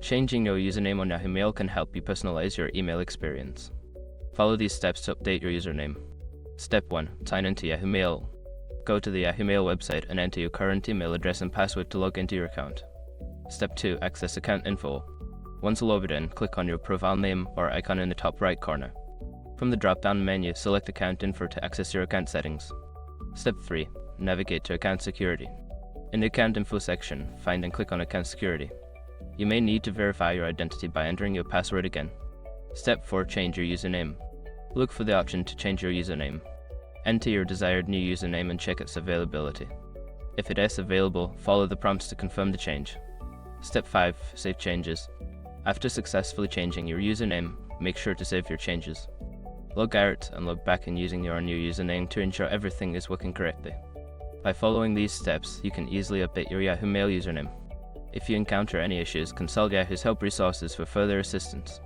Changing your username on Yahoo Mail can help you personalize your email experience. Follow these steps to update your username. Step 1. Sign into Yahoo Mail. Go to the Yahoo Mail website and enter your current email address and password to log into your account. Step 2. Access account info. Once logged in, click on your profile name or icon in the top right corner. From the drop-down menu, select Account Info to access your account settings. Step 3. Navigate to Account Security. In the Account Info section, find and click on Account Security. You may need to verify your identity by entering your password again. Step 4. Change your username. Look for the option to change your username. Enter your desired new username and check its availability. If it is available, follow the prompts to confirm the change. Step 5. Save changes. After successfully changing your username, make sure to save your changes. Log out and log back in using your new username to ensure everything is working correctly. By following these steps, you can easily update your Yahoo Mail username. If you encounter any issues, consult Yahoo's help resources for further assistance.